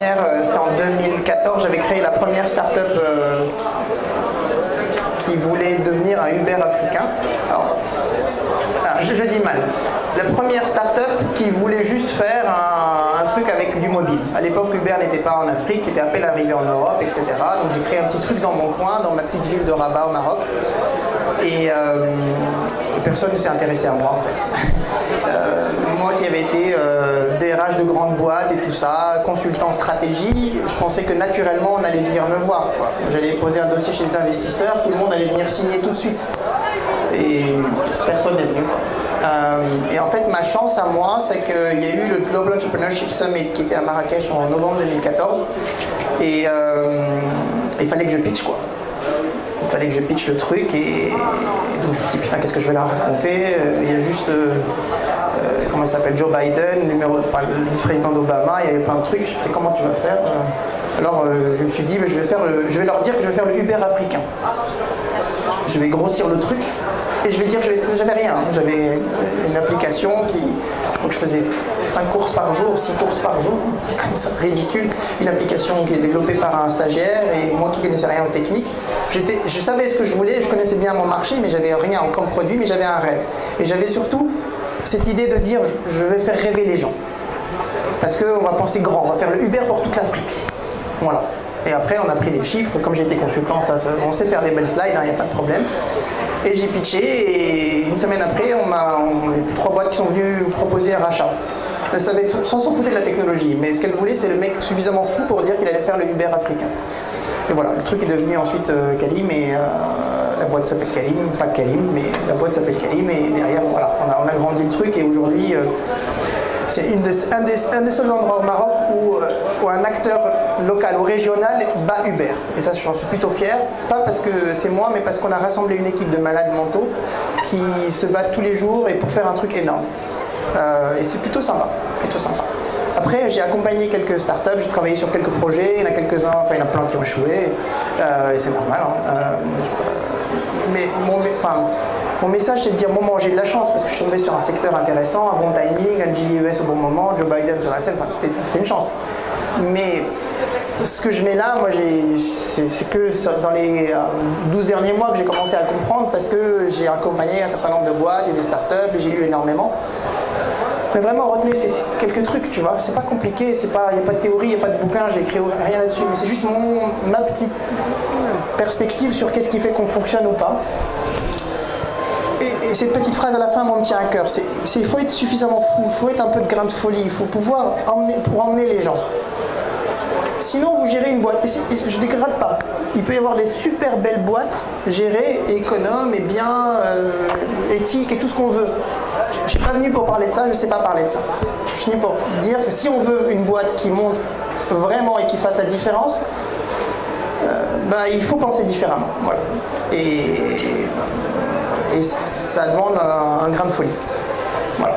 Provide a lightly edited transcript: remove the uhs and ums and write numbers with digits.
C'était en 2014, j'avais créé la première start-up qui voulait devenir un Uber africain. Alors, je dis mal. La première start-up qui voulait juste faire un truc avec du mobile. À l'époque, Uber n'était pas en Afrique, il était à peine arrivé en Europe, etc. Donc j'ai créé un petit truc dans mon coin, dans ma petite ville de Rabat au Maroc. Et personne ne s'est intéressé à moi en fait. Moi qui avais été DRH de grandes boîtes et tout ça, consultant stratégie, je pensais que naturellement on allait venir me voir. J'allais poser un dossier chez les investisseurs, tout le monde allait venir signer tout de suite. Et personne n'est venu. Et en fait, ma chance à moi, c'est qu'il y a eu le Global Entrepreneurship Summit qui était à Marrakech en novembre 2014. Et il fallait que je pitch quoi. Il fallait que je pitch le truc et donc je me suis dit putain qu'est-ce que je vais leur raconter. Il y a juste comment il s'appelle, Joe Biden, le vice-président d'Obama, il y avait plein de trucs. Je sais comment tu vas faire. Alors je me suis dit je vais leur dire que je vais faire le Uber africain. Je vais grossir le truc et je vais dire que j'avais rien. J'avais une application qui, je crois que je faisais 5 courses par jour, 6 courses par jour, un truc comme ça, ridicule. Une application qui est développée par un stagiaire et moi qui ne connaissais rien aux techniques. Je savais ce que je voulais, je connaissais bien mon marché, mais j'avais rien comme produit, mais j'avais un rêve. Et j'avais surtout cette idée de dire je vais faire rêver les gens. Parce qu'on va penser grand, on va faire le Uber pour toute l'Afrique. Voilà. Et après, on a pris des chiffres. Comme j'étais consultant, on sait faire des belles slides, il n'y a pas de problème. Et j'ai pitché, et une semaine après, on a 3 boîtes qui sont venues proposer un rachat. Sans s'en foutre de la technologie, mais ce qu'elle voulait, c'est le mec suffisamment fou pour dire qu'il allait faire le Uber africain. Et voilà, le truc est devenu ensuite Calim, et la boîte s'appelle Calim, pas Calim, mais la boîte s'appelle Calim, et derrière, voilà, on a grandi le truc, et aujourd'hui, c'est un des seuls endroits au Maroc où un acteur local ou régional bat Uber. Et ça, j'en suis plutôt fier. Pas parce que c'est moi, mais parce qu'on a rassemblé une équipe de malades mentaux qui se battent tous les jours et pour faire un truc énorme. Et c'est plutôt sympa, plutôt sympa. Après, j'ai accompagné quelques startups, j'ai travaillé sur quelques projets, il y en a quelques-uns, enfin il y en a plein qui ont échoué, et c'est normal. Mais mon message, c'est de dire, bon, j'ai de la chance parce que je suis tombé sur un secteur intéressant, un bon timing, un GIES au bon moment, Joe Biden sur la scène, enfin, c'est une chance. Mais ce que je mets là, moi, c'est que dans les 12 derniers mois que j'ai commencé à comprendre parce que j'ai accompagné un certain nombre de boîtes et des startups et j'ai lu énormément. Mais vraiment, retenez quelques trucs, tu vois, c'est pas compliqué, il n'y a pas de théorie, il n'y a pas de bouquin, j'ai écrit rien là-dessus, mais c'est juste ma petite perspective sur qu'est-ce qui fait qu'on fonctionne ou pas. Et cette petite phrase à la fin, moi, me tient à cœur. Il faut être suffisamment fou, il faut être un peu de grain de folie, il faut pouvoir emmener les gens. Sinon, vous gérez une boîte. Et je ne dégrade pas. Il peut y avoir des super belles boîtes gérées, économes et bien éthiques et tout ce qu'on veut. Je ne suis pas venu pour parler de ça, je ne sais pas parler de ça. Je suis venu pour dire que si on veut une boîte qui monte vraiment et qui fasse la différence, il faut penser différemment. Voilà. Et ça demande un grain de folie. Voilà.